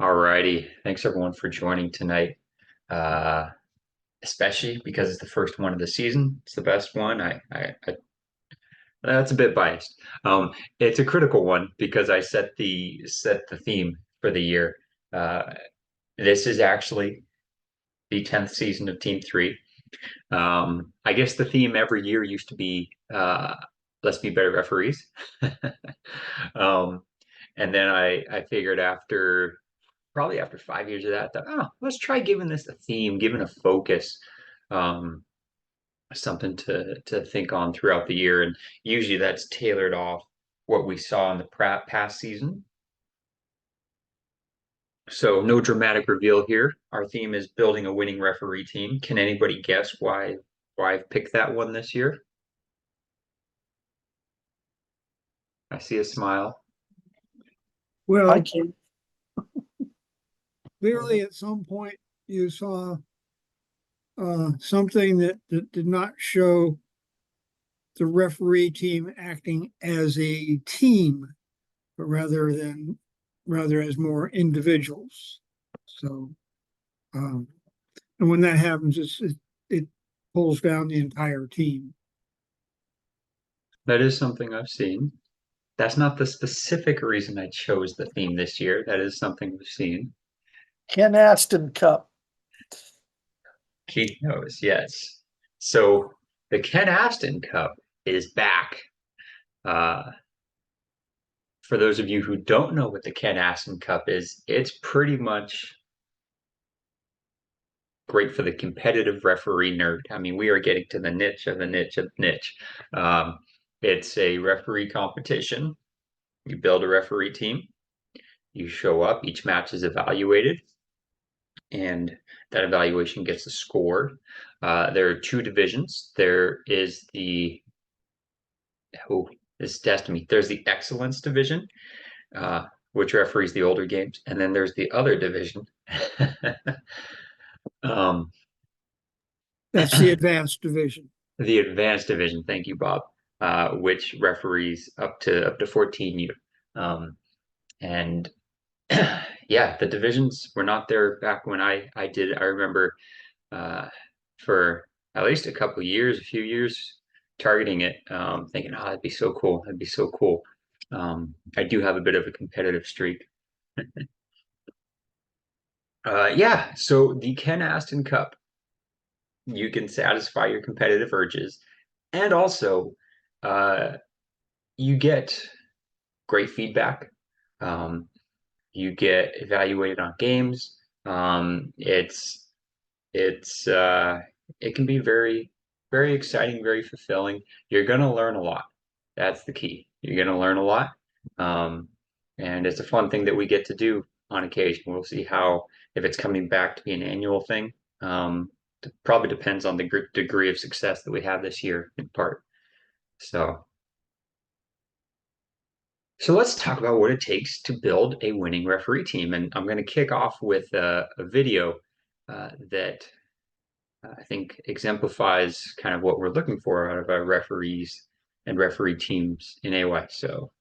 Alrighty. Thanks everyone for joining tonight. Uh, Especially because it's the first one of the season. It's the best one. That's a bit biased. It's a critical one because I set the theme for the year. Uh, this is actually the 10th season of Team 3. I guess the theme every year used to be let's be better referees. Um, and then I figured probably after 5 years of that, let's try giving this a theme, giving a focus, um, something to think on throughout the year. And usually that's tailored off what we saw in the past season. So no dramatic reveal here. Our theme is building a winning referee team. Can anybody guess why I've picked that one this year? I see a smile. I Well, can. clearly at some point you saw something that did not show the referee team acting as a team, but rather as more individuals. So, um, and when that happens, it pulls down the entire team. That is something I've seen. That's not the specific reason I chose the theme this year. That is something we've seen. Ken Aston Cup. Keith knows, yes. So the Ken Aston Cup is back. Uh, for those of you who don't know what the Ken Aston Cup is, it's pretty much great for the competitive referee nerd. I mean, we are getting to the niche of the niche of the niche. Um, it's a referee competition. You build a referee team. You show up. Each match is evaluated, and that evaluation gets a score. There are two divisions. There is the oh, this is test me. There's the excellence division, uh, which referees the older games, and then there's the other division. um, That's the advanced division. the advanced division. Thank you, Bob. Which referees up to 14U. And yeah, the divisions were not there back when I did. I remember for at least a couple of years, a few years, targeting it, thinking, oh, that'd be so cool. That'd be so cool. I do have a bit of a competitive streak. Yeah, so the Ken Aston Cup, you can satisfy your competitive urges, and also uh, you get great feedback. Um, you get evaluated on games. It's it can be very exciting, very fulfilling. You're gonna learn a lot. That's the key. You're gonna learn a lot, um, and it's a fun thing that we get to do on occasion. We'll see how if it's coming back to be an annual thing. It probably depends on the degree of success that we have this year, in part. So, so let's talk about what it takes to build a winning referee team, and I'm going to kick off with a video that I think exemplifies kind of what we're looking for out of our referees and referee teams in AY. So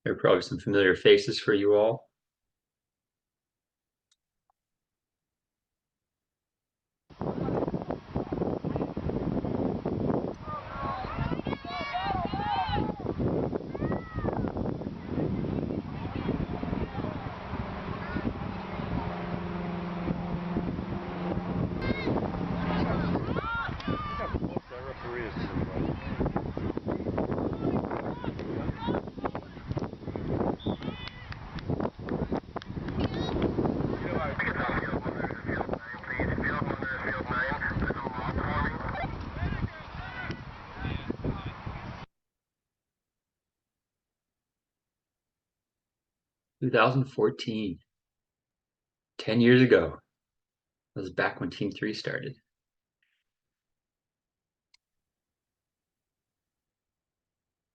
there are probably some familiar faces for you all. Two 2014, 10 years ago. That was back when Team 3 started.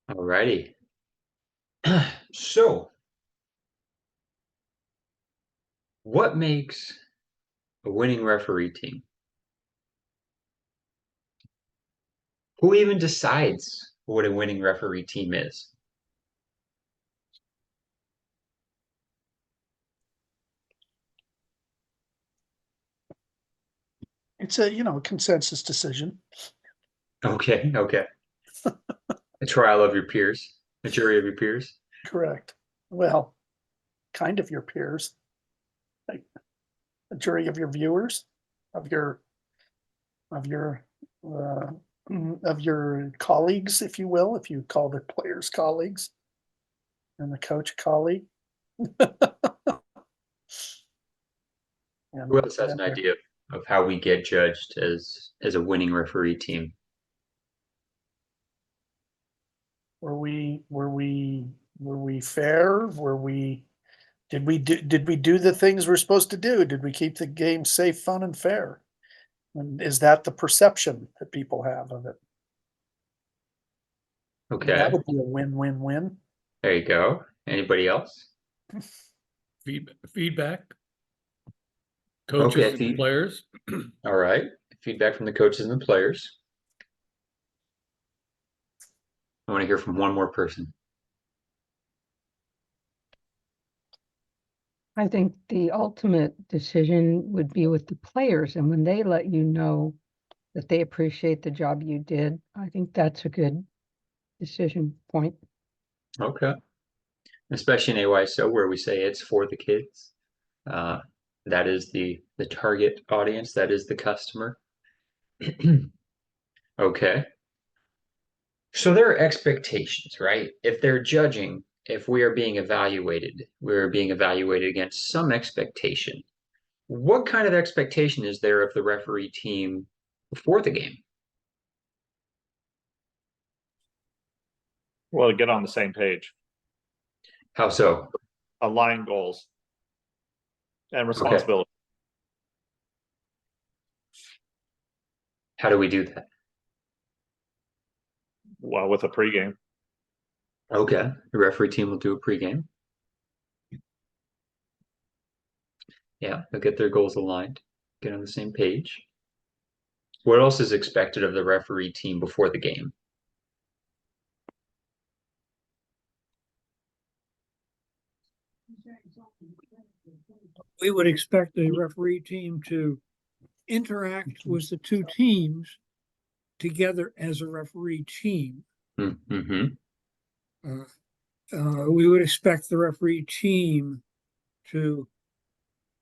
Alrighty. So What makes a winning referee team? Who even decides what a winning referee team is? It's a, consensus decision. Okay, okay. A trial of your peers, a jury of your peers. Correct. Well, kind of your peers, like a jury of your viewers, of your of your uh, of your colleagues, if you will, if you call the players colleagues and the coach colleague. Who And else has then an idea of how we get judged as a winning referee team? were we fair? Did we do the things we're supposed to do? Did we keep the game safe, fun, and fair? And is that the perception that people have of it? And that Okay, would be a win-win-win. there you go. Anybody else? Feedback, Okay, coaches and players. all right. Feedback from the coaches and the players. I want to hear from one more person. I think the ultimate decision would be with the players, and when they let you know that they appreciate the job you did, I think that's a good decision point. Okay. Especially in AYSO where we say it's for the kids. Uh, that is the target audience. That is the customer. Okay. So there are expectations, right? If they're judging, if we are being evaluated, we're being evaluated against some expectation. What kind of expectation is there of the referee team before the game? Well, get on the same page, How so? align goals and Okay. responsibility. How do we do that? Well, with a pregame. Okay. The referee team will do a pregame. Yeah, they'll get their goals aligned, get on the same page. What else is expected of the referee team before the game? We would expect the referee team to interact with the two teams together as a referee team. Mm-hmm. We would expect the referee team to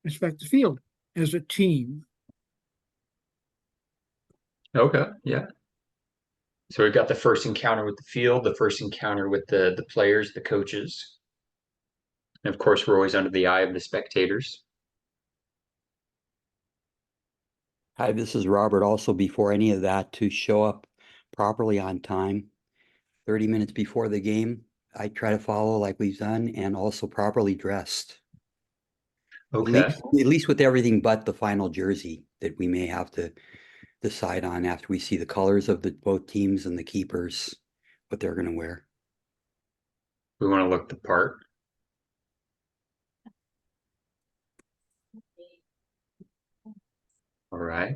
inspect the field as a team. Okay, yeah. So we've got the first encounter with the field, the first encounter with the players, the coaches. And of course, we're always under the eye of the spectators. Hi, this is Robert. Also, before any of that, to show up properly on time, 30 minutes before the game, I try to follow like we've done and also properly dressed. Okay. At least with everything but the final jersey that we may have to decide on after we see the colors of the both teams and the keepers, what they're going to wear. We want to look the part. All right.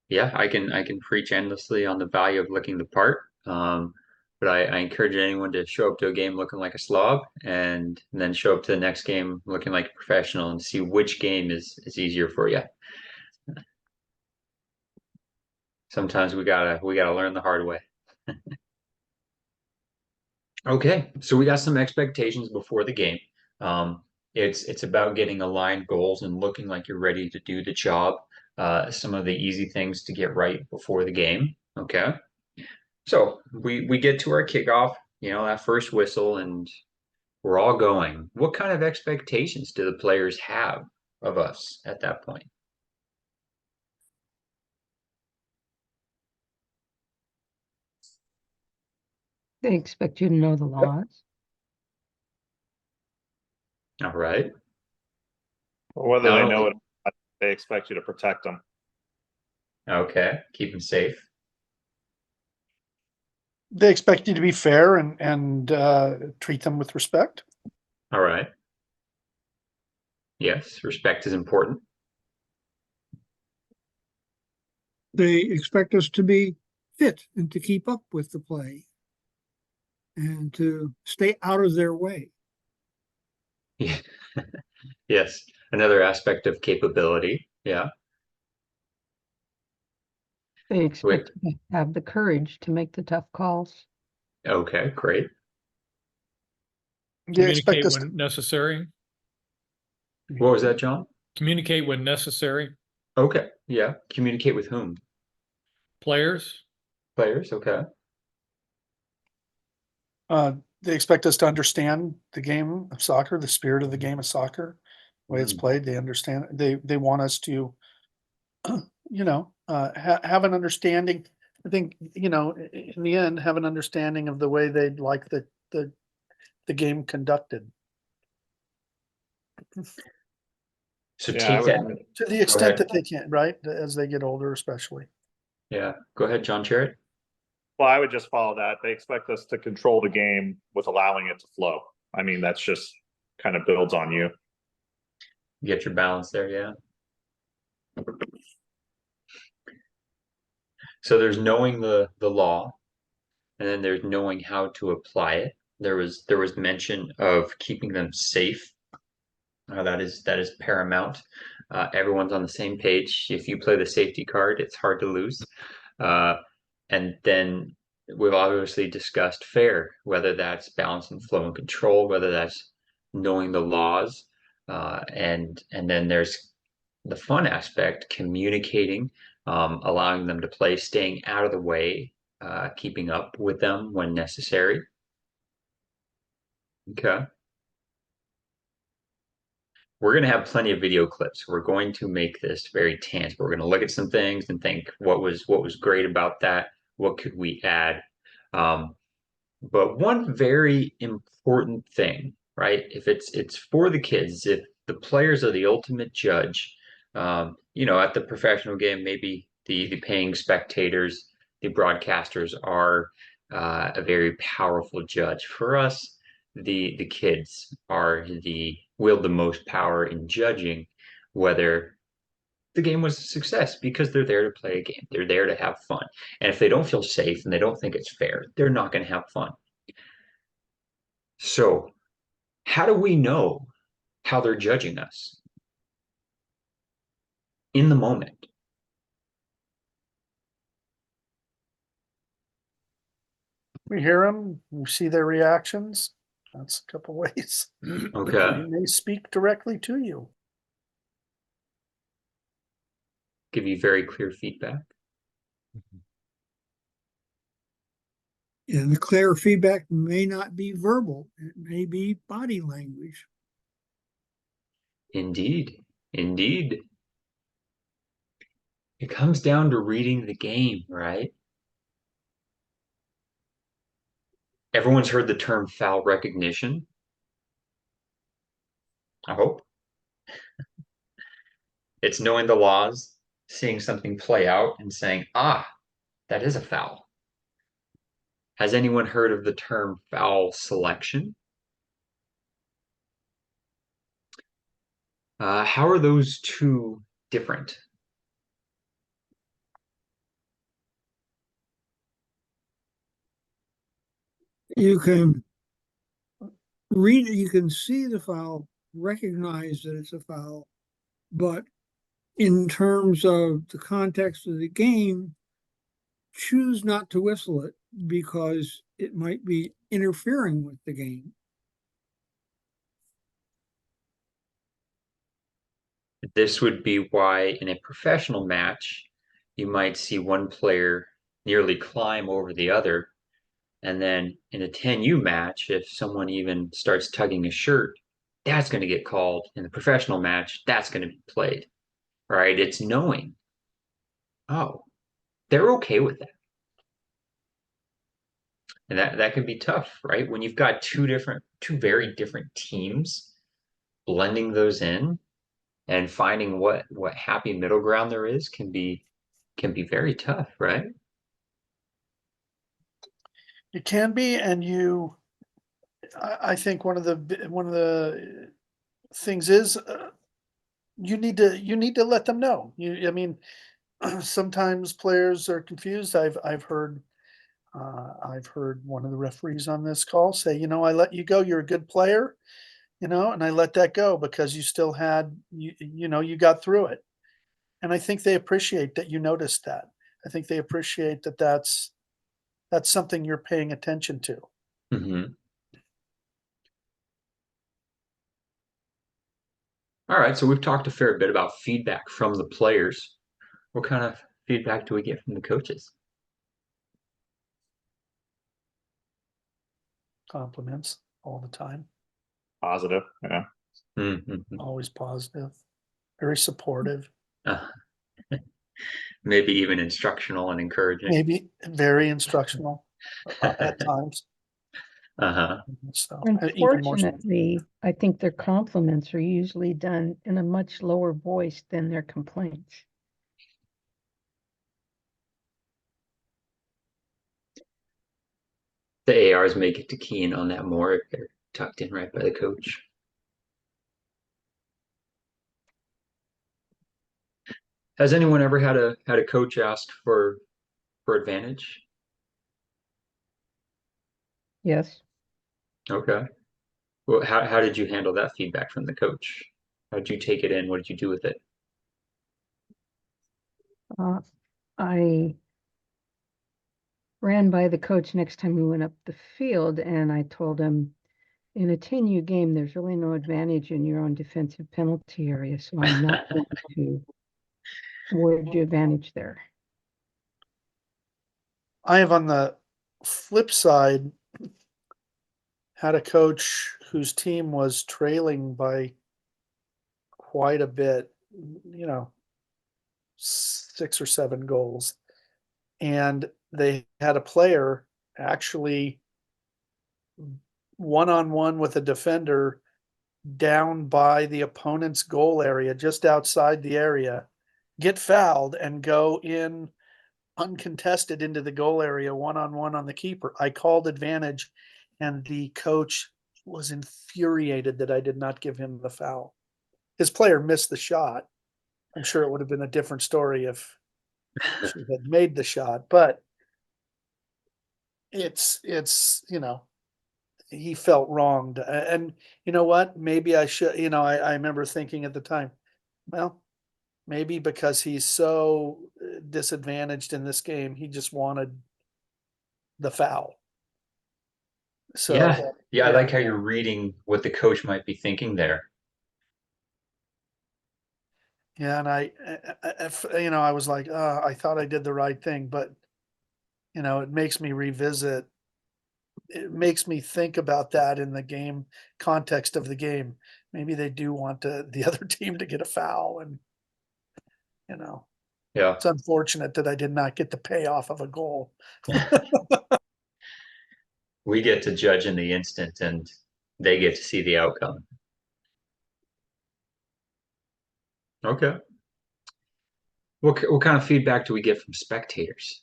Yeah, I can preach endlessly on the value of looking the part. But I encourage anyone to show up to a game looking like a slob and then show up to the next game looking like a professional and see which game is easier for you. Sometimes we gotta learn the hard way. Okay, so we got some expectations before the game. It's about getting aligned goals and looking like you're ready to do the job. Some of the easy things to get right before the game. Okay, so we get to our kickoff, that first whistle, and we're all going. What kind of expectations do the players have of us at that point? They expect you to know the laws. All right. Whether Not they know only- it, or not, they expect you to protect them. Okay, keep them safe. They expect you to be fair and treat them with respect. All right. Yes, respect is important. They expect us to be fit and to keep up with the play and to stay out of their way. Yeah. Yes, another aspect of capability. Yeah. They Wait. expect you to have the courage to make the tough calls. Okay, great. You expect Communicate us to, when necessary. What was that, John? Communicate when necessary. Okay, yeah. Communicate with whom? Players. Players, okay. they expect us to understand the game of soccer, the spirit of the game of soccer, the way it's Mm. played. They understand, they want us to, have an understanding. I think, in the end, have an understanding of the way they'd like the game conducted. So Yeah, I take would, that. To the extent ahead. that they can, right? As they get older, especially. Yeah, go ahead, John Cherry. well, I would just follow that. They expect us to control the game with allowing it to flow. I mean, that's just kind of builds on you. Get your balance there, yeah. So there's knowing the law, and then there's knowing how to apply it. There was mention of keeping them safe. That is paramount. Everyone's on the same page. If you play the safety card, it's hard to lose. Uh, and then we've obviously discussed fair, whether that's balance and flow and control, whether that's knowing the laws, and then there's the fun aspect, communicating, allowing them to play, staying out of the way, keeping up with them when necessary. Okay. We're going to have plenty of video clips. We're going to make this very tangible. We're going to look at some things and think what was great about that. What could we add? Um, but one very important thing, right? If it's for the kids, if the players are the ultimate judge, at the professional game, maybe the paying spectators, the broadcasters are a very powerful judge. For us, the kids are the wield the most power in judging whether the game was a success because they're there to play a game. They're there to have fun. And if they don't feel safe and they don't think it's fair, they're not going to have fun. So, how do we know how they're judging us in the moment? We hear them, we see their reactions. That's a couple ways. Okay. They may speak directly to you. Give you very clear feedback. And the clear feedback may not be verbal, it may be body language. Indeed. Indeed. It comes down to reading the game, right? Everyone's heard the term foul recognition. I hope. It's knowing the laws, seeing something play out, and saying, that is a foul. Has anyone heard of the term foul selection? How are those two different? You can read it, you can see the foul, recognize that it's a foul, but in terms of the context of the game, choose not to whistle it because it might be interfering with the game. This would be why in a professional match, you might see one player nearly climb over the other. And then in a 10U match, if someone even starts tugging a shirt, that's going to get called. In the professional match, that's going to be played. Right? It's knowing, oh, they're okay with that. And that can be tough, right? When you've got two very different teams, blending those in and finding what happy middle ground there is can be very tough, right? It can be, and I think one of the things is you need to let them know. I mean, sometimes players are confused. I've heard one of the referees on this call say, I let you go. You're a good player, and I let that go because you still had, you got through it. And I think they appreciate that you noticed that. I think they appreciate that that's something you're paying attention to. Mhm. All right, so we've talked a fair bit about feedback from the players. What kind of feedback do we get from the coaches? Compliments all the time, Positive, yeah. Mhm. always positive, very supportive, Uh, maybe even instructional and encouraging. maybe very instructional at times. Uh-huh. So even more so. Unfortunately, I think their compliments are usually done in a much lower voice than their complaints. The ARs may get to key in on that more if they're tucked in right by the coach. Has anyone ever had a coach ask for advantage? Yes. Okay. Well, how did you handle that feedback from the coach? How did you take it in? What did you do with it? I ran by the coach next time we went up the field, and I told him, in a 10U game, there's really no advantage in your own defensive penalty area, so I'm not going to award you advantage there. I have, on the flip side, had a coach whose team was trailing by quite a bit, 6 or 7 goals. And they had a player actually one-on-one with a defender down by the opponent's goal area, just outside the area, get fouled and go in uncontested into the goal area one-on-one on the keeper. I called advantage, and the coach was infuriated that I did not give him the foul. His player missed the shot. I'm sure it would have been a different story if she had made the shot, but it's he felt wronged. And you know what? Maybe I should, I remember thinking at the time, well, maybe because he's so disadvantaged in this game, he just wanted the foul. So Yeah, I like how you're reading what the coach might be thinking there. yeah, and I was like, I thought I did the right thing, but it makes me revisit. It makes me think about that in the game context of the game. Maybe they do want the other team to get a foul, and Yeah. it's unfortunate that I did not get the payoff of a goal. We get to judge in the instant and they get to see the outcome. Okay. What kind of feedback do we get from spectators?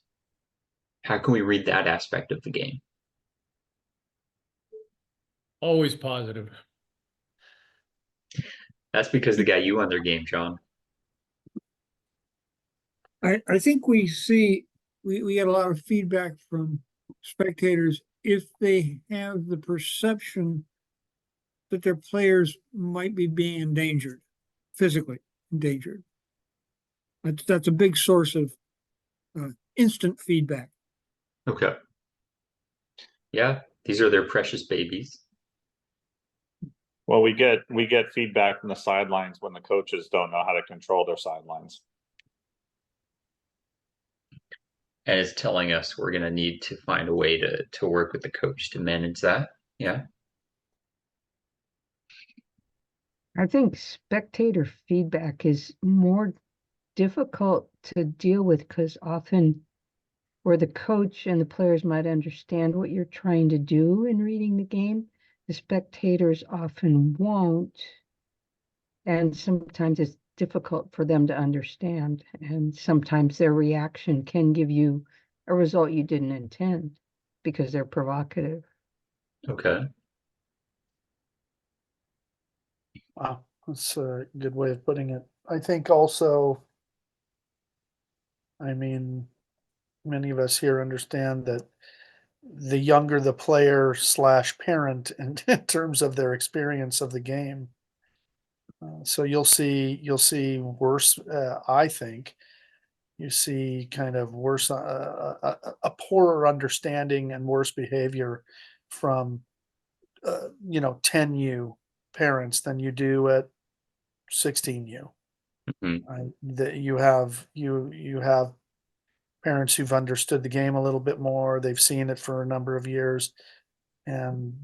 How can we read that aspect of the game? Always positive. That's because they got you on their game, John. I think we get a lot of feedback from spectators if they have the perception that their players might be being endangered, physically endangered. That's a big source of instant feedback. Okay. Yeah, these are their precious babies. Well, we get feedback from the sidelines when the coaches don't know how to control their sidelines. And it's telling us we're going to need to find a way to work with the coach to manage that. Yeah. I think spectator feedback is more difficult to deal with because often where the coach and the players might understand what you're trying to do in reading the game, the spectators often won't. And sometimes it's difficult for them to understand. And sometimes their reaction can give you a result you didn't intend because they're provocative. Okay. Wow. That's a good way of putting it. I think also, I mean, many of us here understand that the younger the player slash parent in terms of their experience of the game. So you'll see worse, I think, you see kind of worse, a poorer understanding and worse behavior from, 10U parents than you do at 16U. Mhm. Right? That you have parents who've understood the game a little bit more. They've seen it for a number of years, and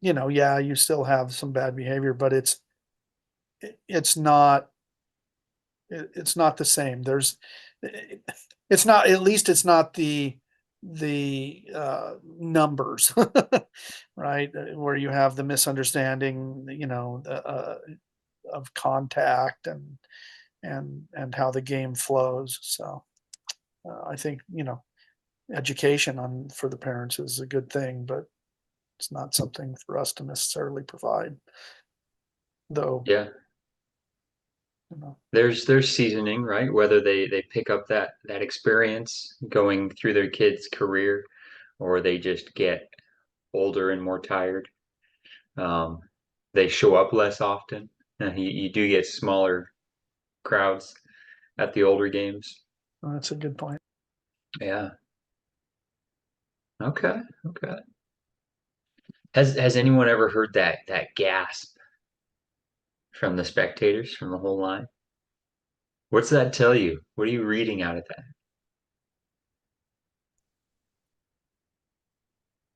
yeah, you still have some bad behavior, but it's not it's not the same. It's not, at least it's not the numbers, right? Where you have the misunderstanding, of contact and how the game flows. So I think, education on for the parents is a good thing, but it's not something for us to necessarily provide, though. Yeah. You know, There's seasoning, right? Whether they pick up that experience going through their kid's career, or they just get older and more tired. Um, they show up less often. You do get smaller crowds at the older games. that's a good point. Yeah. Okay. Okay. Has anyone ever heard that gasp from the spectators from the whole line? What's that tell you? What are you reading out of that?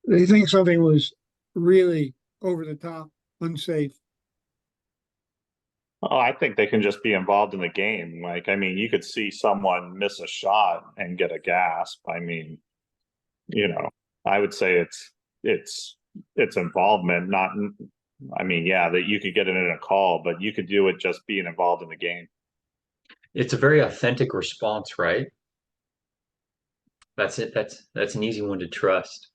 They think something was really over the top, unsafe. Oh, I think they can just be involved in the game. Like, I mean, you could see someone miss a shot and get a gasp. I mean, you know, I would say it's it's involvement, not. I mean, yeah, that you could get it in a call, but you could do it just being involved in the game. It's a very authentic response, right? That's it. That's an easy one to trust.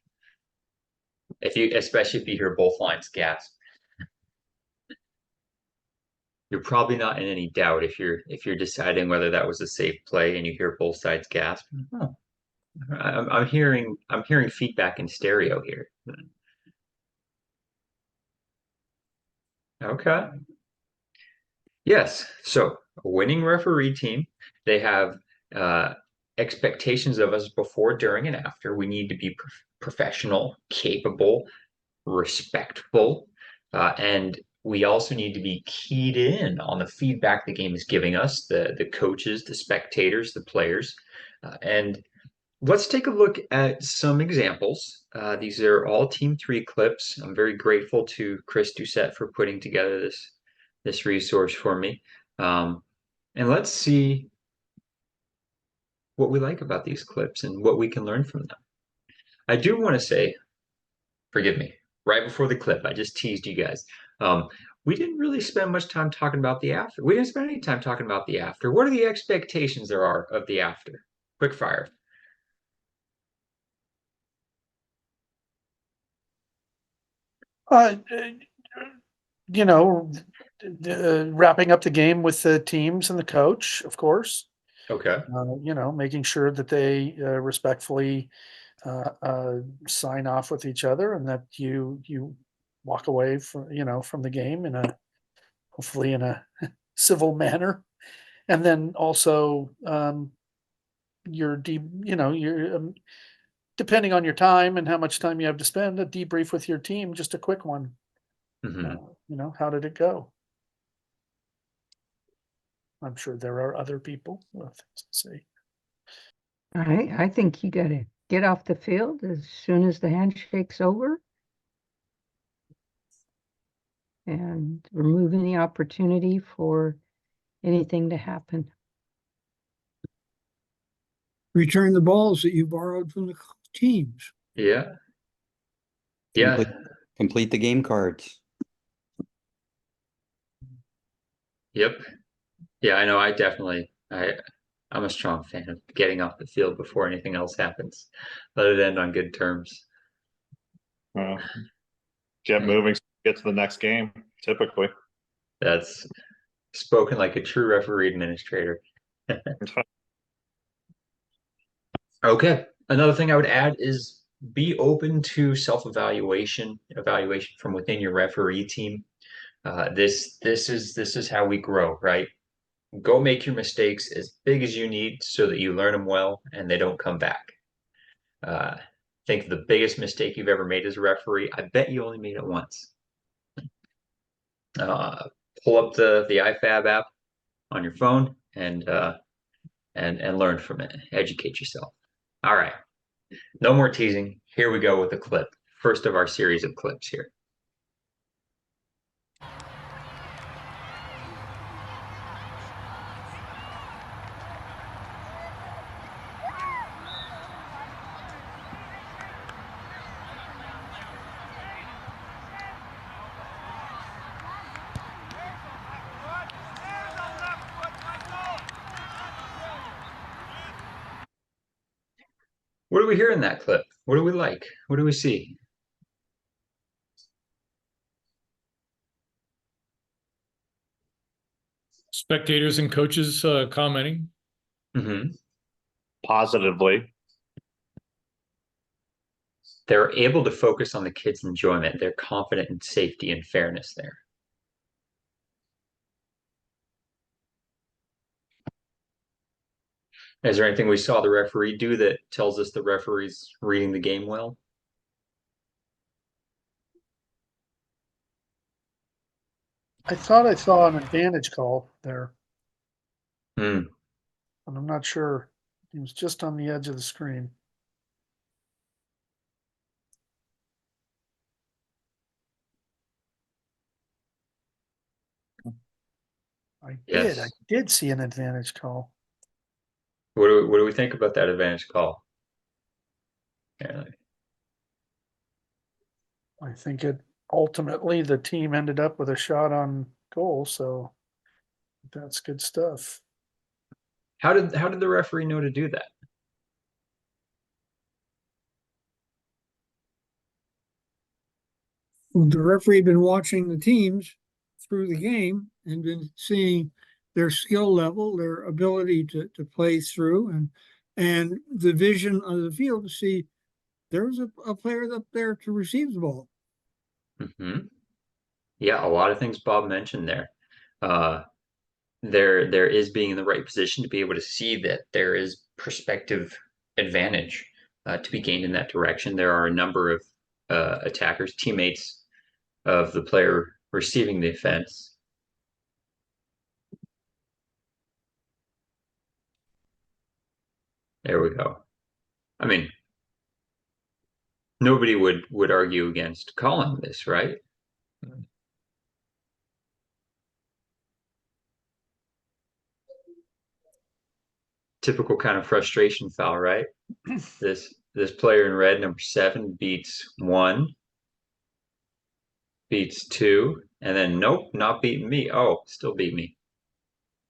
Especially if you hear both lines gasp, you're probably not in any doubt if you're deciding whether that was a safe play and you hear both sides gasp. Oh, I'm hearing feedback in stereo here. Okay. Yes. So a winning referee team, they have uh, expectations of us before, during, and after. We need to be professional, capable, respectful, and we also need to be keyed in on the feedback the game is giving us, the coaches, the spectators, the players, and let's take a look at some examples. These are all Team 3 clips. I'm very grateful to Chris Doucette for putting together this resource for me. And let's see what we like about these clips and what we can learn from them. I do want to say, forgive me, right before the clip, I just teased you guys. We didn't really spend much time talking about the after. We didn't spend any time talking about the after. What are the expectations there are of the after? Quick fire. Uh, you know, wrapping up the game with the teams and the coach, of course. Okay. Making sure that they respectfully sign off with each other, and that you walk away from the game in a hopefully in a civil manner, and then also you're depending on your time and how much time you have to spend, a debrief with your team, just a quick one. Hmm. How did it go? I'm sure there are other people with things to say. I think you gotta get off the field as soon as the handshake's over and remove any opportunity for anything to happen. Return the balls that you borrowed from the teams. Yeah. Yeah. Complete the game cards. Yep. Yeah, I know. I'm a strong fan of getting off the field before anything else happens. Let it end on good terms. Uh, get moving, get to the next game. Typically, That's spoken like a true referee administrator. Okay. Another thing I would add is be open to self-evaluation, evaluation from within your referee team. This is how we grow, right? Go make your mistakes as big as you need so that you learn them well and they don't come back. Think of the biggest mistake you've ever made as a referee. I bet you only made it once. Uh, Pull up the IFAB app on your phone and learn from it. Educate yourself. All right. No more teasing. Here we go with a clip. First of our series of clips here. What do we hear in that clip? What do we like? What do we see? Spectators and coaches commenting. Mhm. Positively. They're able to focus on the kids' enjoyment. They're confident in safety and fairness there. Is there anything we saw the referee do that tells us the referee's reading the game well? I thought I saw an advantage call there, Hmm. and I'm not sure. He was just on the edge of the screen. I Yes. did see an advantage call. What do we think about that advantage call? Yeah. I think it ultimately the team ended up with a shot on goal, so that's good stuff. How did the referee know to do that? The referee had been watching the teams through the game and been seeing their skill level, their ability to play through, and the vision of the field to see there's a player up there to receive the ball. Hmm. Yeah, a lot of things Bob mentioned there. Uh, there is being in the right position to be able to see that there is perspective advantage to be gained in that direction. There are a number of attackers, teammates of the player receiving the offense. There we go. I mean, nobody would argue against calling this, right? Typical kind of frustration foul, right? This player in red, number 7, beats 1, beats 2, and then nope, not beating me. Oh, still beat me.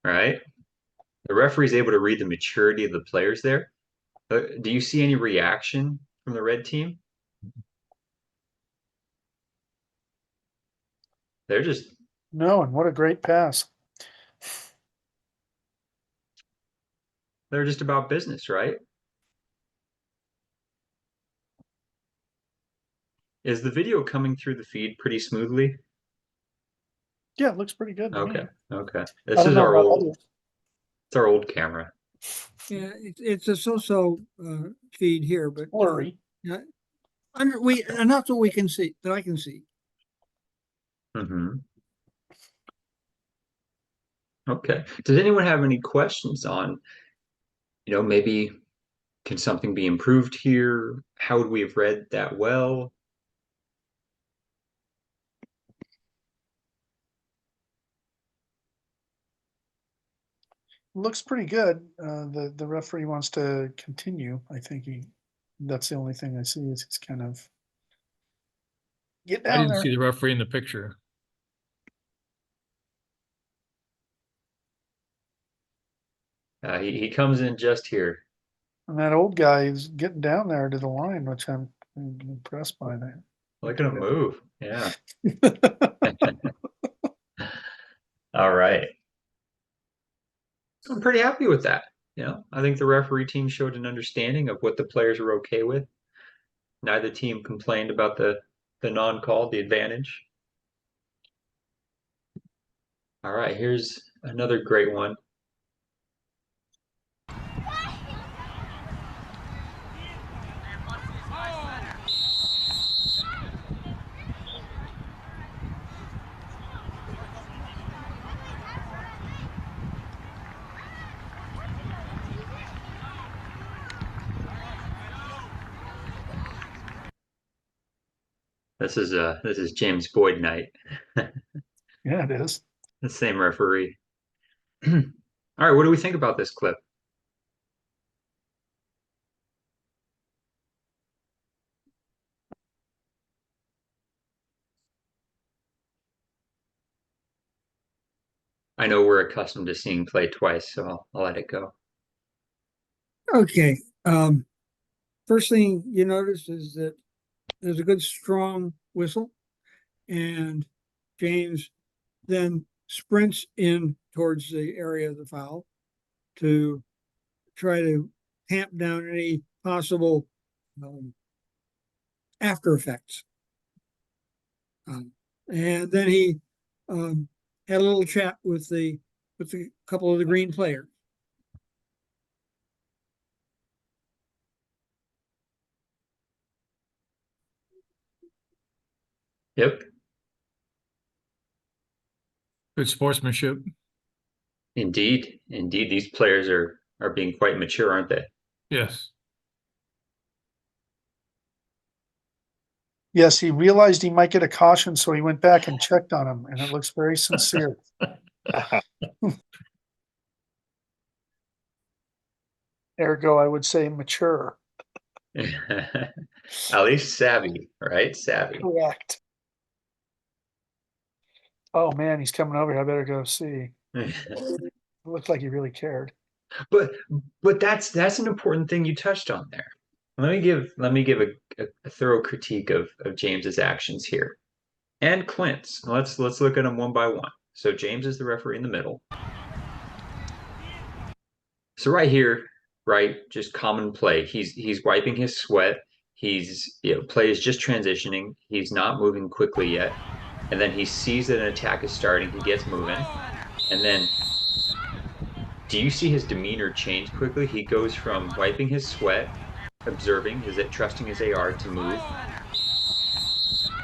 Right? The referee's able to read the maturity of the players there. Do you see any reaction from the red team? They're just No, and what a great pass. they're just about business, right? Is the video coming through the feed pretty smoothly? Yeah, it looks pretty good to me. Okay, okay. I This don't is know our about old others. it's our old camera. Yeah, it's a so-so feed here, but Blurry. yeah, and that's what we can see that I can see. Hmm. Okay. Does anyone have any questions on, maybe can something be improved here? How would we have read that well? Looks pretty good. The referee wants to continue. I think that's the only thing I see is he's kind of get I down didn't there. see the referee in the picture. He comes in just here. And that old guy is getting down there to the line, which I'm impressed by that. Look at him move. Yeah. pretty happy with that. I think the referee team showed an understanding of what the players were okay with. Neither team complained about the non-call, the advantage. All right, here's another great one. This is James Boyd night. Yeah, it is. The same referee. All right, what do we think about this clip? I know we're accustomed to seeing play twice, so I'll let it go. Okay. First thing you notice is that there's a good strong whistle, and James then sprints in towards the area of the foul to try to tamp down any possible after effects. And then he had a little chat with a couple of the green players. Yep, Good sportsmanship. indeed. Indeed, these players are being quite mature, aren't they? Yes. Yes, he realized he might get a caution, so he went back and checked on him, and it looks very sincere. Ergo, I would say mature. At least savvy, right? Savvy. Correct. Oh man, he's coming over here. I better go see. It looked like he really cared. But that's an important thing you touched on there. Let me give a thorough critique of James's actions here. And Clint's. Let's look at them one by one. So James is the referee in the middle. So right here, right, just common play. He's wiping his sweat. Play is just transitioning. He's not moving quickly yet. And then he sees that an attack is starting. He gets moving. And then do you see his demeanor change quickly? He goes from wiping his sweat, observing, trusting his AR to move.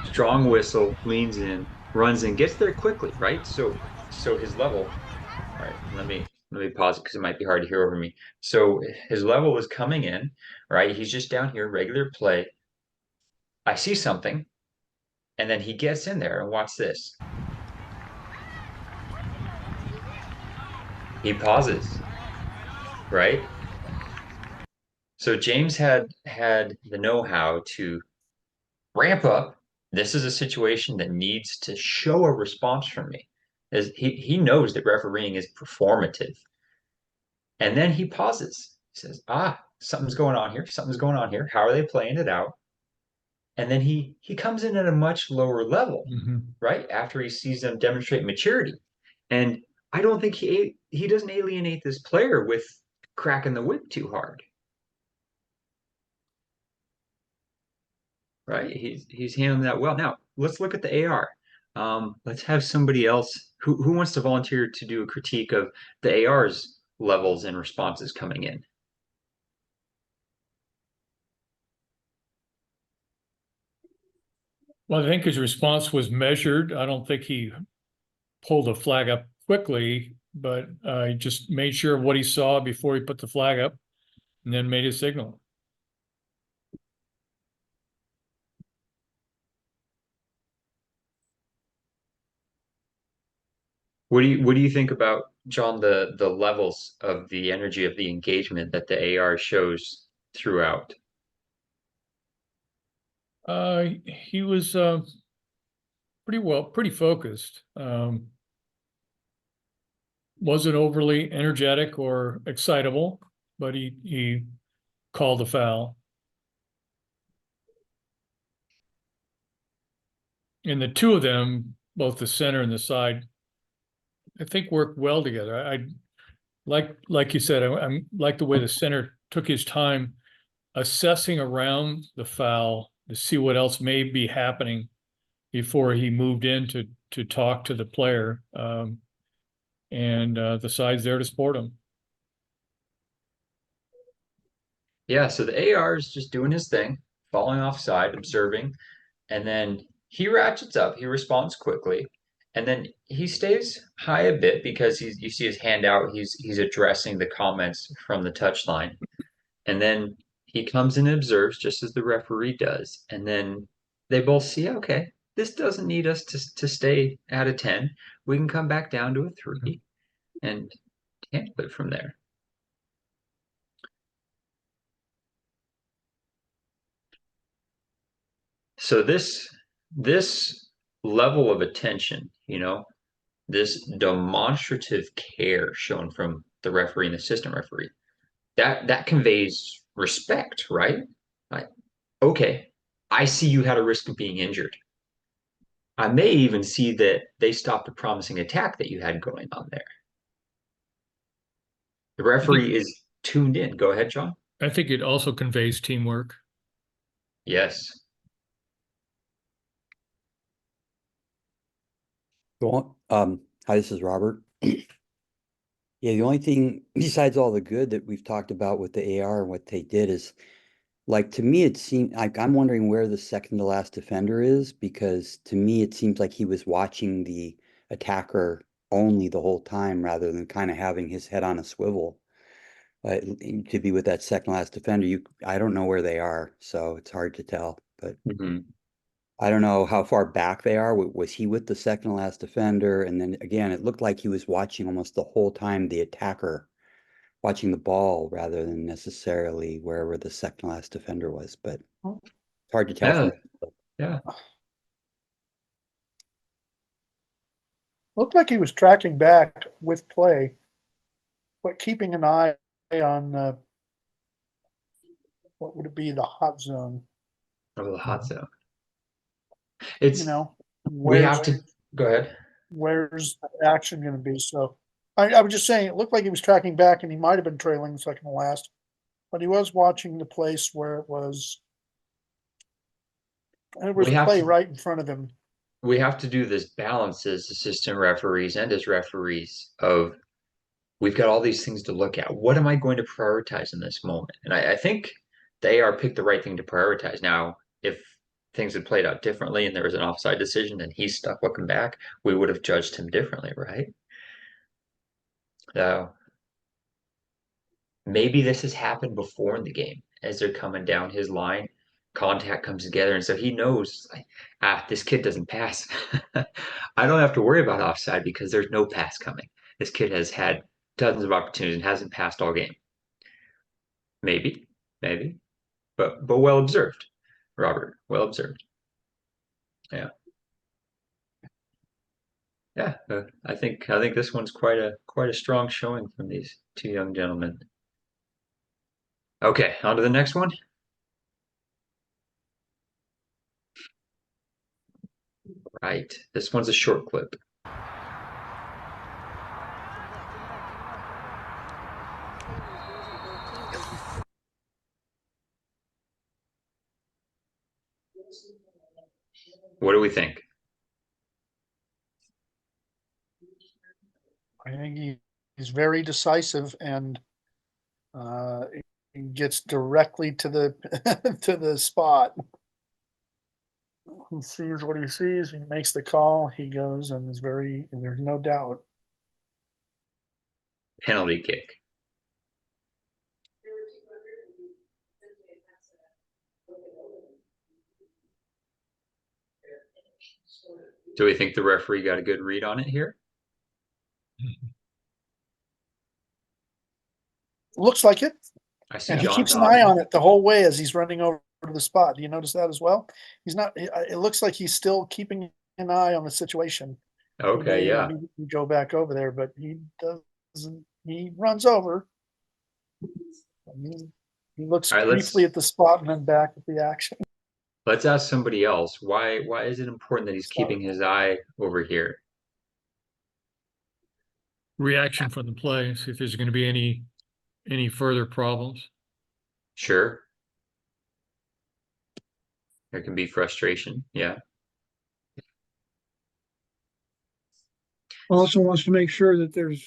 Strong whistle, leans in, runs in, gets there quickly, right? So his level. All right, let me pause it because it might be hard to hear over me. So his level is coming in, right? He's just down here, regular play. I see something, and then he gets in there and watch this. He pauses, right? So James had the know-how to ramp up. This is a situation that needs to show a response from me. As he knows that refereeing is performative. And then he pauses. He says, something's going on here. Something's going on here. How are they playing it out? And then he comes in at a much lower level, right? After he sees them demonstrate maturity. And I don't think he doesn't alienate this player with cracking the whip too hard. Right? He's handling that well. Now let's look at the AR. Let's have somebody else who wants to volunteer to do a critique of the AR's levels and responses coming in. Well, I think his response was measured. I don't think he pulled the flag up quickly, but he just made sure of what he saw before he put the flag up and then made his signal. What do you think about, John, the levels of the energy of the engagement that the AR shows throughout? He was pretty focused. Wasn't overly energetic or excitable, but he called the foul. And the two of them, both the center and the side, I think worked well together. like you said, I'm like the way the center took his time assessing around the foul to see what else may be happening before he moved in to talk to the player. And the side's there to support him. Yeah, so the AR is just doing his thing, falling offside, observing, and then he ratchets up, he responds quickly, and then he stays high a bit because you see his hand out, he's addressing the comments from the touchline. And then he comes in and observes just as the referee does. And then they both see, okay, this doesn't need us to stay at a 10. We can come back down to a 3 and handle it from there. So this level of attention, this demonstrative care shown from the referee and the assistant referee, that conveys respect, right? Like, okay, I see you had a risk of being injured. I may even see that they stopped a promising attack that you had going on there. The referee is tuned in. Go ahead, John. I think it also conveys teamwork. Yes. Hi, this is Robert. Yeah, the only thing besides all the good that we've talked about with the AR and what they did is, like, to me, it seemed like I'm wondering where the second to last defender is, because to me, it seems like he was watching the attacker only the whole time rather than kind of having his head on a swivel. To be with that second last defender, I don't know where they are, so it's hard to tell. But Mhm. I don't know how far back they are. Was he with the second last defender? And then again, it looked like he was watching almost the whole time the attacker, watching the ball rather than necessarily wherever the second last defender was. But it's hard to tell Yeah, from yeah. Looked like he was tracking back with play, but keeping an eye on what would it be, the hot zone? Oh, the hot Mm-hmm. zone. It's we have to go ahead. where's the action going to be? So I was just saying, it looked like he was tracking back, and he might have been trailing second to last, but he was watching the place where it was We have play to right in front of him. we have to do this balance as assistant referees and as referees of we've got all these things to look at. What am I going to prioritize in this moment? And I think they are picked the right thing to prioritize. Now, if things had played out differently and there was an offside decision and he's stuck looking back, we would have judged him differently, right? So maybe this has happened before in the game as they're coming down his line. Contact comes together, and so he knows, like, this kid doesn't pass. I don't have to worry about offside because there's no pass coming. This kid has had dozens of opportunities and hasn't passed all game. Maybe, maybe, but well observed, Robert. Well observed. Yeah, yeah. I think this one's quite a strong showing from these two young gentlemen. Okay, on to the next one. Right, this one's a short clip. What do we think? I think he's very decisive, and he gets directly to the to the spot. He sees what he sees. He makes the call. He goes, and there's no doubt. Penalty kick. Do we think the referee got a good read on it here? Looks like it. I see And he John keeps an nodding. eye on it the whole way as he's running over to the spot. Do you notice that as well? He's not. It looks like he's still keeping an eye on the situation. Okay, He yeah. may go back over there, but he doesn't. He runs over. He looks All right, briefly at the spot and then back at the action. let's ask somebody else. Why is it important that he's keeping his eye over here? reaction from the play, see if there's going to be any further problems. Sure. There can be frustration. Yeah. Also wants to make sure that there's,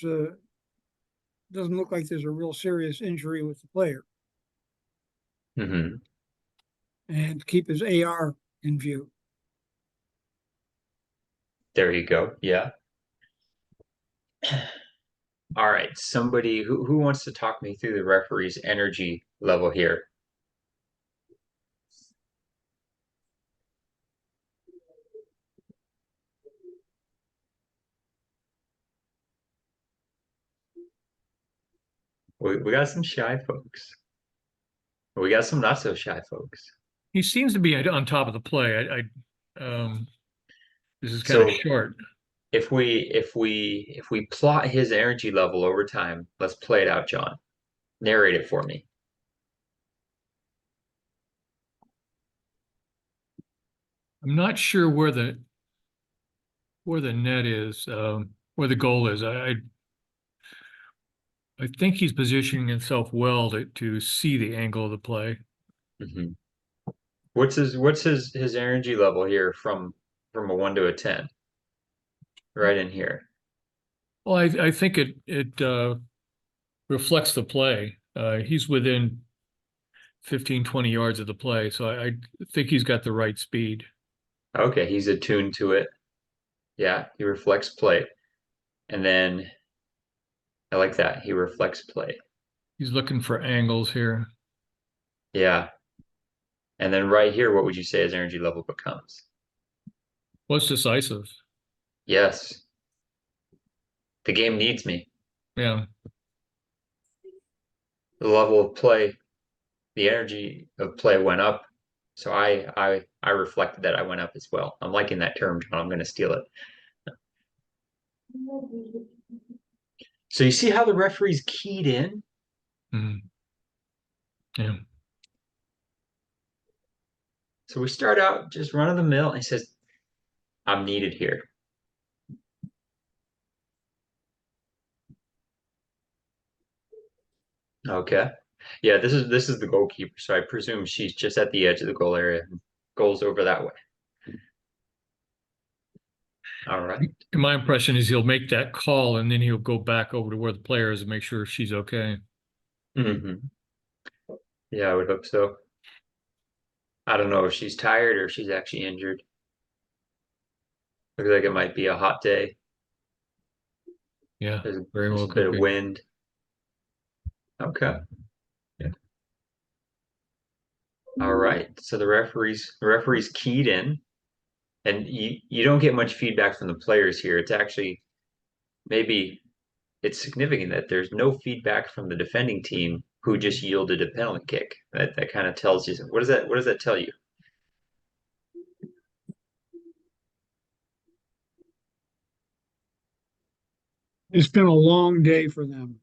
doesn't look like there's a real serious injury with the player Hmm. and keep his AR in view. There you go. Yeah. All right. Somebody who wants to talk me through the referee's energy level here? We got some shy folks. We got some not so shy folks. He seems to be on top of the play. This is kind of So short. if we plot his energy level over time, let's play it out, John. Narrate it for me. I'm not sure where the net is, where the goal is. I think he's positioning himself well to see the angle of the play. Hmm. What's his energy level here from a 1 to a 10? Right in here. Well, I think it reflects the play. He's within 15, 20 yards of the play, so I think he's got the right speed. Okay, he's attuned to it. Yeah, he reflects play. And then I like that. He reflects play. He's looking for angles here. Yeah. And then right here, what would you say his energy level becomes? What's decisive? Yes. The game needs me. Yeah. The level of play, the energy of play went up. So I reflected that I went up as well. I'm liking that term, John. I'm gonna steal it. So you see how the referee's keyed in? Mhm. Yeah. So we start out just run of the mill and he says, I'm needed here. Okay. Yeah, this is the goalkeeper, so I presume she's just at the edge of the goal area. Goals over that way. All right. And my impression is he'll make that call and then he'll go back over to where the player is and make sure she's okay. Hmm. Yeah, I would hope so. I don't know if she's tired or if she's actually injured. Looks like it might be a hot day. Yeah, There's, very there's well a bit could of be. wind. Okay. Yeah. All right. So the referee's keyed in, and you don't get much feedback from the players here. It's actually maybe it's significant that there's no feedback from the defending team who just yielded a penalty kick. That kind of tells you what does that tell you? It's been a long day for them.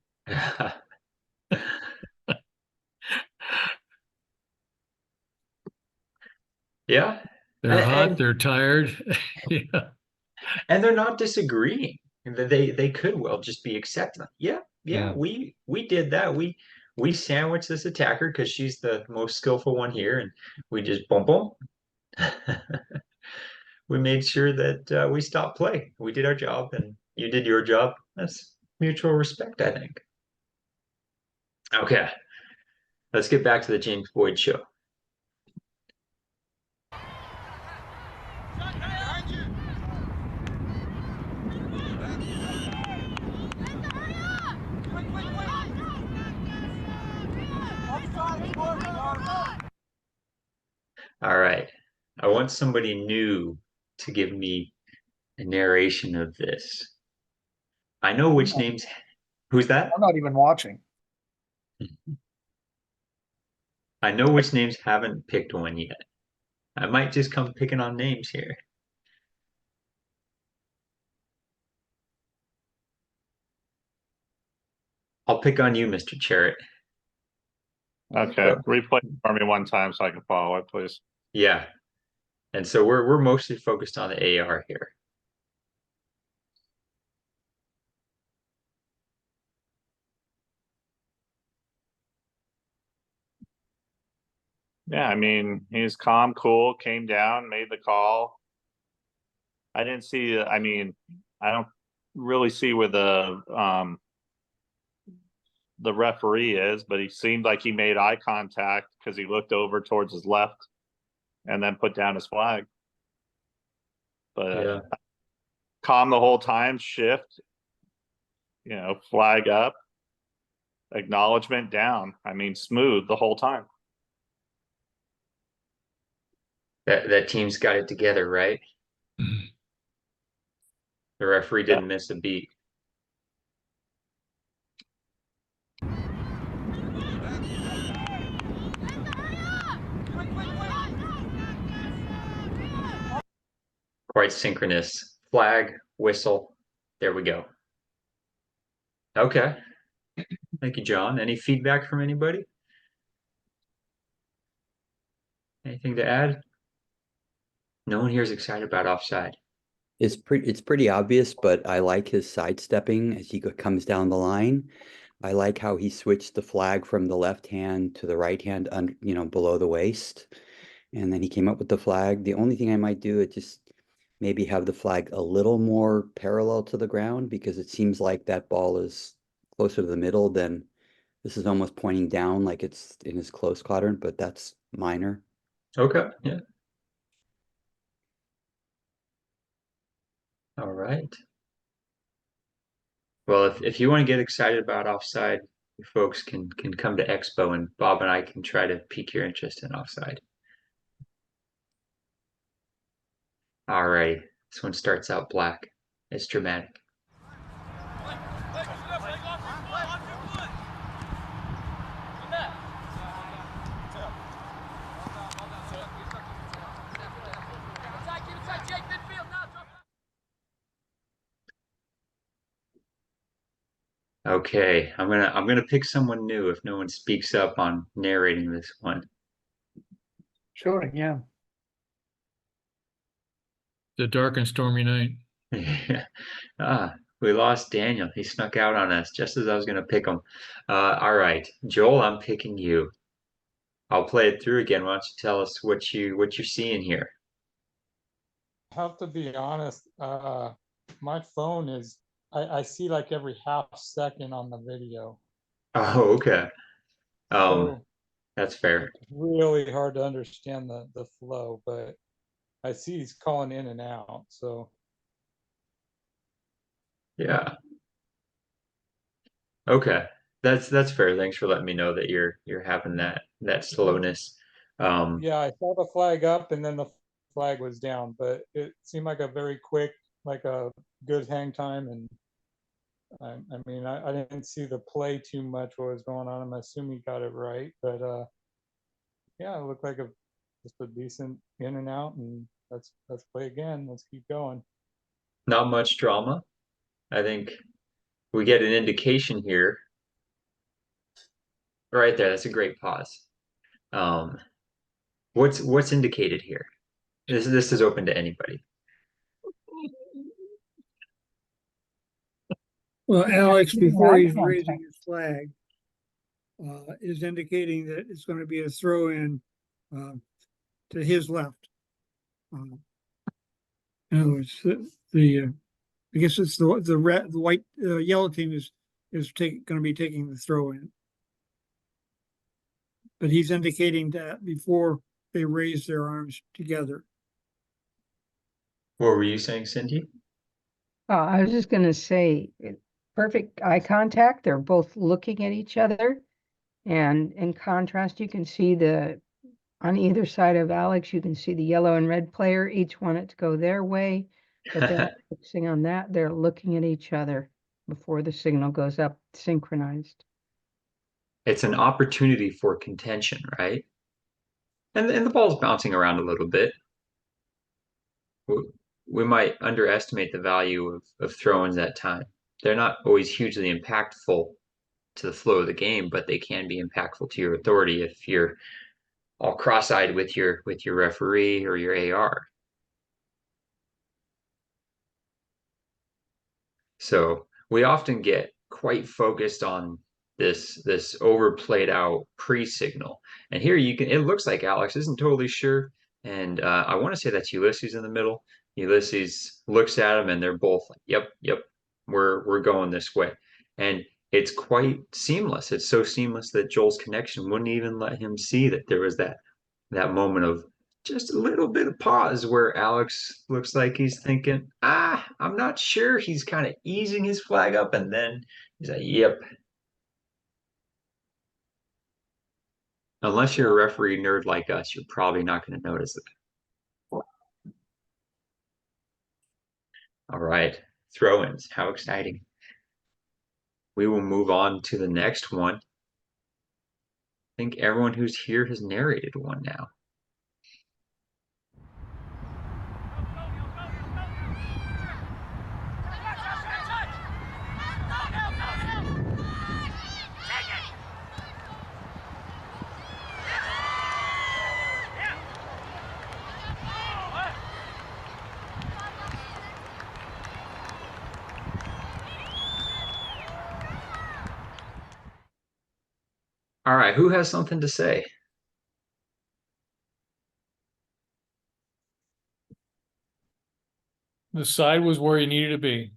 Yeah. They're hot, And they're tired. Yeah. and they're not disagreeing. They could well just be accepting. Yeah, yeah, Yeah. we did that. We sandwiched this attacker because she's the most skillful one here, and we just boom boom. We made sure that we stopped play. We did our job, and you did your job. That's mutual respect, I think. Okay, let's get back to the James Boyd show. All right, I want somebody new to give me a narration of this. I know which names. Who's that? I'm not even watching. I know which names haven't picked one yet. I might just come picking on names here. I'll pick on you, Mr. Charrett. Okay, So, replay it for me one time so I can follow it, please. yeah. And so we're mostly focused on the AR here. Yeah, I mean, he was calm, cool, came down, made the call. I didn't see, I mean, I don't really see where the referee is, but he seemed like he made eye contact because he looked over towards his left and then put down his flag. But Yeah. calm the whole time, shift, flag up, acknowledgement down. I mean, smooth the whole time. That team's got it together, right? The referee Yeah. didn't miss a beat. Quite synchronous. Flag, whistle. There we go. Okay. Thank you, John. Any feedback from anybody? Anything to add? No one here is excited about offside. It's pretty obvious, but I like his sidestepping as he comes down the line. I like how he switched the flag from the left hand to the right hand, below the waist. And then he came up with the flag. The only thing I might do is just maybe have the flag a little more parallel to the ground because it seems like that ball is closer to the middle than this is almost pointing down like it's in his close quadrant, but that's minor. Okay. Yeah. All right. Well, if you want to get excited about offside, you folks can come to Expo and Bob and I can try to pique your interest in offside. All right. This one starts out black. It's dramatic. Okay, I'm gonna pick someone new if no one speaks up on narrating this one. Sure, yeah. The dark and stormy night. Ah, we lost Daniel. He snuck out on us just as I was gonna pick him. All right, Joel, I'm picking you. I'll play it through again. Why don't you tell us what you're seeing here? Have to be honest, my phone is, I see like every half second on the video. Oh, okay. Um, So that's fair. it's really hard to understand the flow, but I see he's calling in and out. So Yeah. Okay. That's fair. Thanks for letting me know that you're having that slowness. yeah, I saw the flag up and then the flag was down, but it seemed like a very quick, like a good hang time. And I didn't see the play too much what was going on. I'm assuming he got it right, but yeah, it looked like just a decent in and out, and let's play again. Let's keep going. Not much drama. I think we get an indication here. Right there, that's a great pause. Um, what's indicated here? This is open to anybody. Well, Alex, before Eye he's contact. raising his flag, is indicating that it's going to be a throw in to his left. In other words, I guess it's the white yellow team is going to be taking the throw in, but he's indicating that before they raise their arms together. What were you saying, Cindy? I was just gonna say, perfect eye contact. They're both looking at each other. And in contrast, you can see on either side of Alex, you can see the yellow and red player, each want it to go their way, but they're not focusing on that. They're looking at each other before the signal goes up, synchronized. It's an opportunity for contention, right? And the ball's bouncing around a little bit. We might underestimate the value of throw-ins at time. They're not always hugely impactful to the flow of the game, but they can be impactful to your authority if you're all cross-eyed with your referee or your AR. So we often get quite focused on this overplayed out pre-signal. And here it looks like Alex isn't totally sure. And I want to say that's Ulysses in the middle. Ulysses looks at him and they're both like, yep, we're going this way. And it's quite seamless. It's so seamless that Joel's connection wouldn't even let him see that there was that moment of just a little bit of pause where Alex looks like he's thinking, I'm not sure. He's kind of easing his flag up, and then he's like, yep. Unless you're a referee nerd like us, you're probably not going to notice it. All right, throw-ins. How exciting. We will move on to the next one. I think everyone who's here has narrated one now. All right, who has something to say? The side was where you needed to be.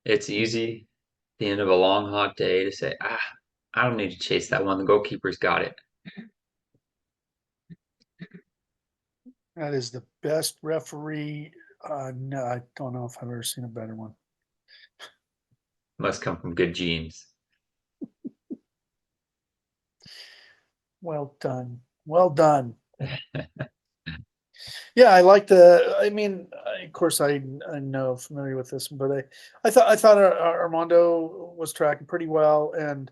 It's easy at the end of a long, hot day to say, I don't need to chase that one. The goalkeeper's got it. That is the best referee. No, I don't know if I've ever seen a better one. Must come from good genes. Well done. Well done. Yeah, I like the. I mean, of course, I know familiar with this, but I thought Armando was tracking pretty well, and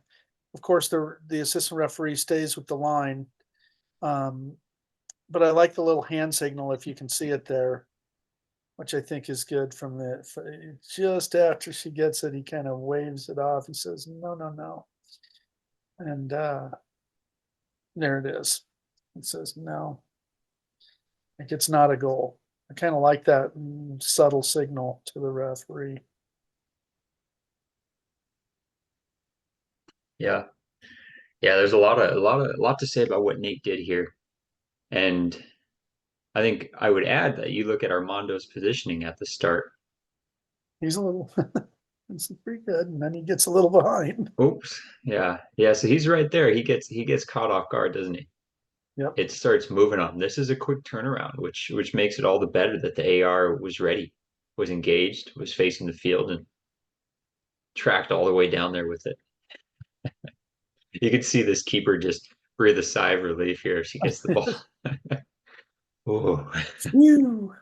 of course, the assistant referee stays with the line. But I like the little hand signal if you can see it there, which I think is good. Just after she gets it, he kind of waves it off. He says, "No, no, no," and there it is. It says no. Like it's not a goal. I kind of like that subtle signal to the referee. Yeah. Yeah, there's a lot to say about what Nate did here. And I think I would add that you look at Armando's positioning at the start. He's a little, it's pretty good, and then he gets a little behind. Oops. Yeah. Yeah, so he's right there. He gets caught off guard, doesn't he? Yep. It starts moving on. This is a quick turnaround, which makes it all the better that the AR was ready, was engaged, was facing the field, and tracked all the way down there with it. You could see this keeper just breathe a sigh of relief here if she gets the ball. Oh. Phew.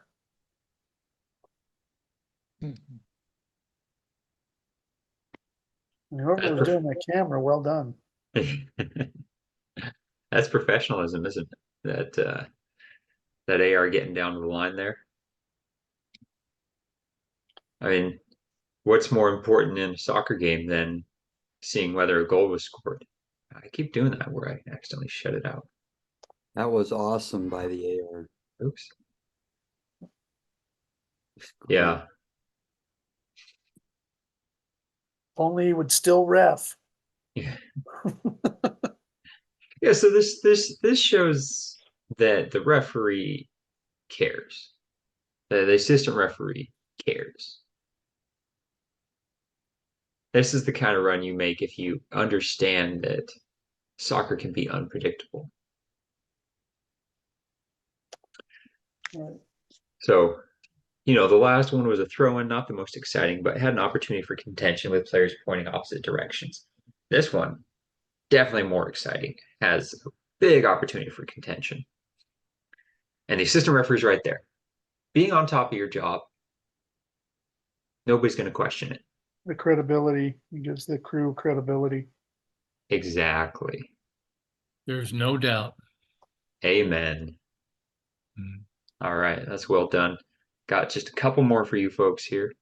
Whoever was doing the camera, well done. That's professionalism, isn't it? That AR getting down to the line there. I mean, what's more important in a soccer game than seeing whether a goal was scored? I keep doing that where I accidentally shut it out. That was awesome by the AR. Oops. It's great. Yeah. Only he would still ref. Yeah. Yeah, so this shows that the referee cares. The assistant referee cares. This is the kind of run you make if you understand that soccer can be unpredictable. Right. So, the last one was a throw-in, not the most exciting, but had an opportunity for contention with players pointing opposite directions. This one, definitely more exciting, has a big opportunity for contention. And the assistant referee's right there. Being on top of your job, nobody's going to question it. The credibility, he gives the crew credibility. Exactly. There's no doubt. Amen. All right, that's well done. Got just a couple more for you folks here.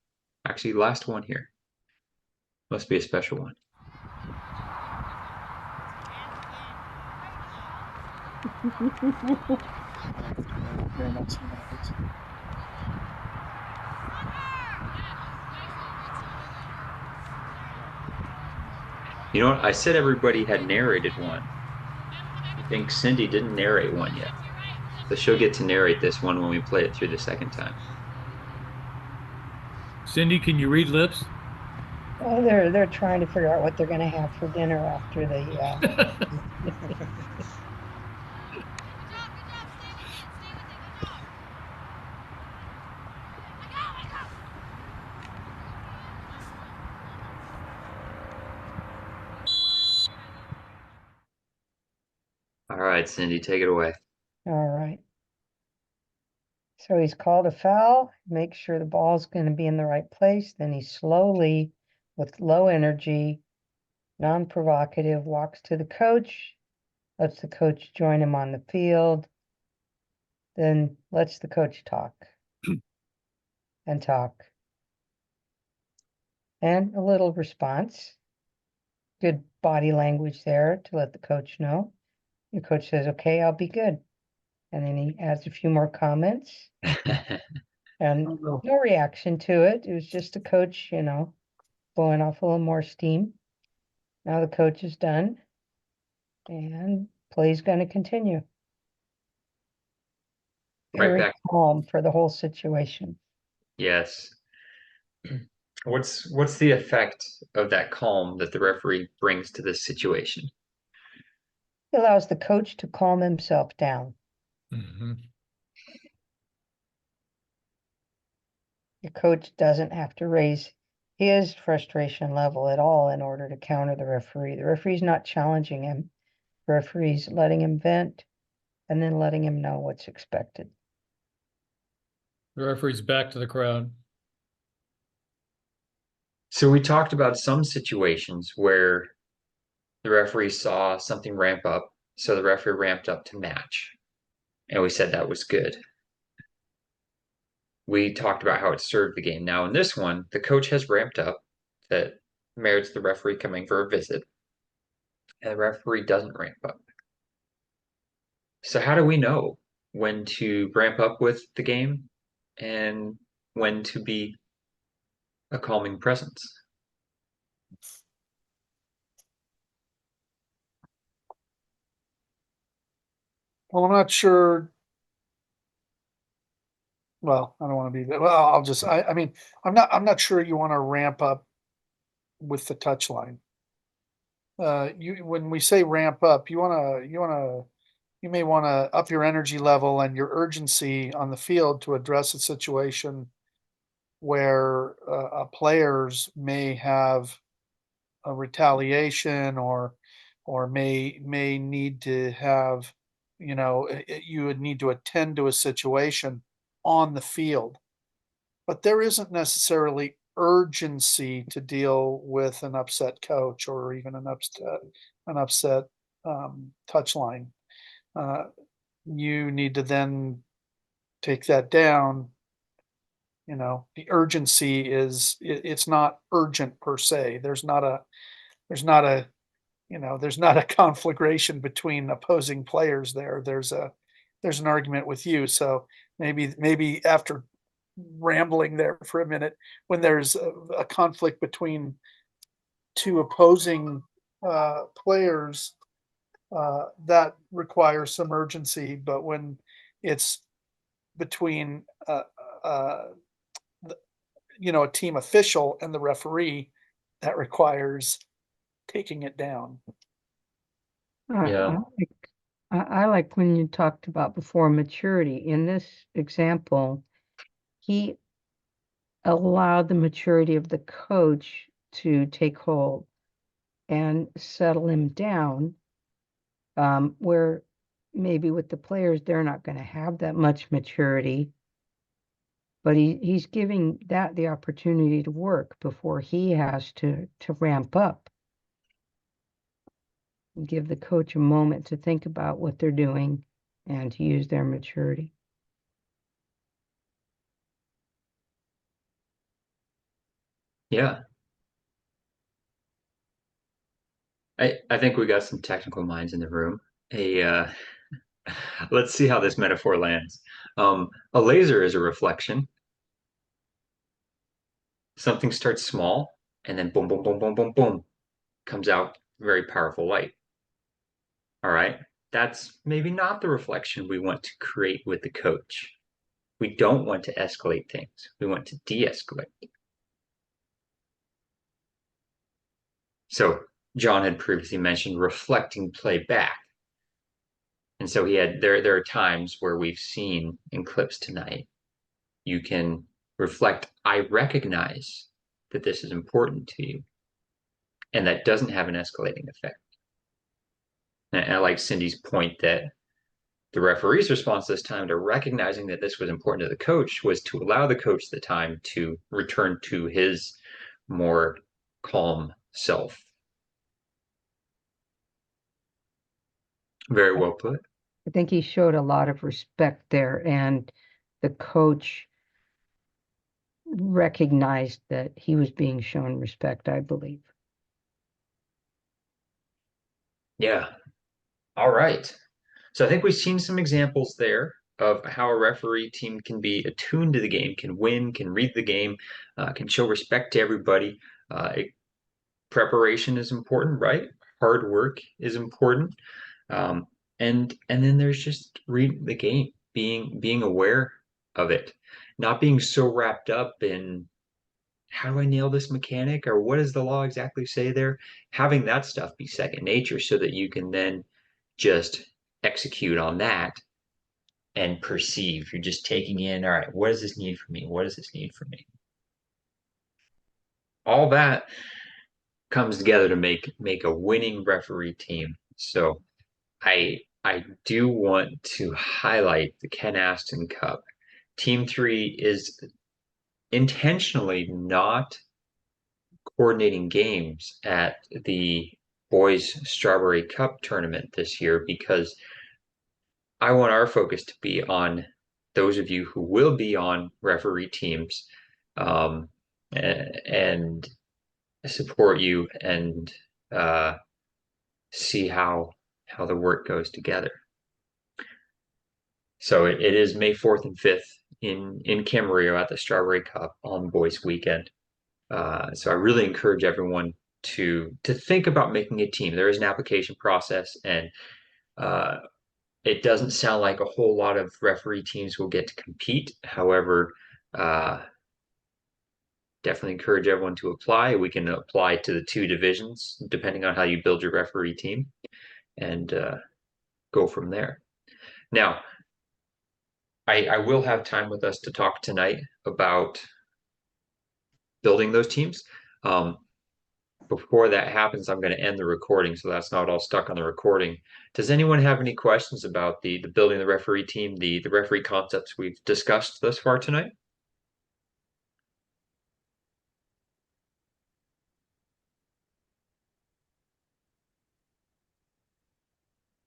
Actually, last one here. Must be a special one. very much so matters. You know what? I said everybody had narrated one. I think Cindy didn't narrate one yet. So she'll get to narrate this one when we play it through the second time. Cindy, can you read lips? Oh, they're trying to figure out what they're gonna have for dinner after the, All right, Cindy, take it away. all right. So he's called a foul, makes sure the ball's gonna be in the right place, then he slowly, with low energy, non-provocative, walks to the coach, lets the coach join him on the field, then lets the coach talk and talk. And a little response. Good body language there to let the coach know. Your coach says, okay, I'll be good. And then he adds a few more comments and Although, no reaction to it. It was just the coach, blowing off a little more steam. Now the coach is done and play's going to continue. Right Very back. calm for the whole situation. Yes. What's the effect of that calm that the referee brings to this situation? He allows the coach to calm himself down. Mhm. The coach doesn't have to raise his frustration level at all in order to counter the referee. The referee's not challenging him. The referee's letting him vent and then letting him know what's expected. The referee's back to the crowd. So we talked about some situations where the referee saw something ramp up, so the referee ramped up to match. And we said that was good. We talked about how it served the game. Now, in this one, the coach has ramped up that merits the referee coming for a visit, and the referee doesn't ramp up. So, how do we know when to ramp up with the game and when to be a calming presence? well, I'm not sure. Well, I don't want to be, well, I'll just, I mean, I'm not sure you want to ramp up with the touch line. When we say ramp up, you may want to up your energy level and your urgency on the field to address a situation where players may have a retaliation or may need to have, you would need to attend to a situation on the field, but there isn't necessarily urgency to deal with an upset coach or even an upset touch line. Uh, you need to then take that down. The urgency it's not urgent per se. There's not a conflagration between opposing players there. There's an argument with you. So maybe after rambling there for a minute, when there's a conflict between two opposing players, that requires some urgency. But when it's between uh, a team official and the referee, that requires taking it down. I Yeah. like I like when you talked about before maturity. In this example, he allowed the maturity of the coach to take hold and settle him down, where maybe with the players, they're not going to have that much maturity, but he's giving that the opportunity to work before he has to ramp up and give the coach a moment to think about what they're doing and to use their maturity. Yeah. I think we got some technical minds in the room. Let's see how this metaphor lands. A laser is a reflection. Something starts small and then boom, boom, boom, boom, boom, boom, comes out very powerful light. All right. That's maybe not the reflection we want to create with the coach. We don't want to escalate things. We want to de-escalate. So John had previously mentioned reflecting play back. And so there are times where we've seen in clips tonight, you can reflect, I recognize that this is important to you. And that doesn't have an escalating effect. And I like Cindy's point that the referee's response this time to recognizing that this was important to the coach was to allow the coach the time to return to his more calm self. Very well put. I think he showed a lot of respect there, and the coach recognized that he was being shown respect, I believe. Yeah. All right. So I think we've seen some examples there of how a referee team can be attuned to the game, can win, can read the game, can show respect to everybody. Preparation is important, right? Hard work is important. Um, and then there's just reading the game, being aware of it, not being so wrapped up in how do I nail this mechanic or what does the law exactly say there? Having that stuff be second nature so that you can then just execute on that and perceive. You're just taking in, all right, what does this need from me? What does this need from me? All that comes together to make a winning referee team. So I do want to highlight the Ken Aston Cup. Team 3 is intentionally not coordinating games at the boys Strawberry Cup tournament this year because I want our focus to be on those of you who will be on referee teams, um, and support you and uh, see how the work goes together. So it is May 4th and 5th in Camarillo at the Strawberry Cup on Boys Weekend. So I really encourage everyone to think about making a team. There is an application process, and it doesn't sound like a whole lot of referee teams will get to compete. However, definitely encourage everyone to apply. We can apply to the 2 divisions depending on how you build your referee team, and go from there. Now, I will have time with us to talk tonight about building those teams. Before that happens, I'm going to end the recording so that's not all stuck on the recording. Does anyone have any questions about the building the referee team, the referee concepts we've discussed thus far tonight?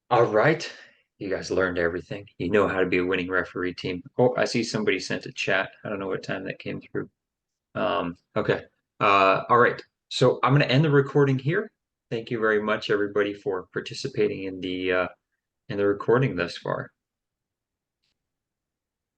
All right. You guys learned everything. You know how to be a winning referee team. Oh, I see somebody sent a chat. I don't know what time that came through. Okay. All right. So I'm going to end the recording here. Thank you very much, everybody, for participating in the recording thus far.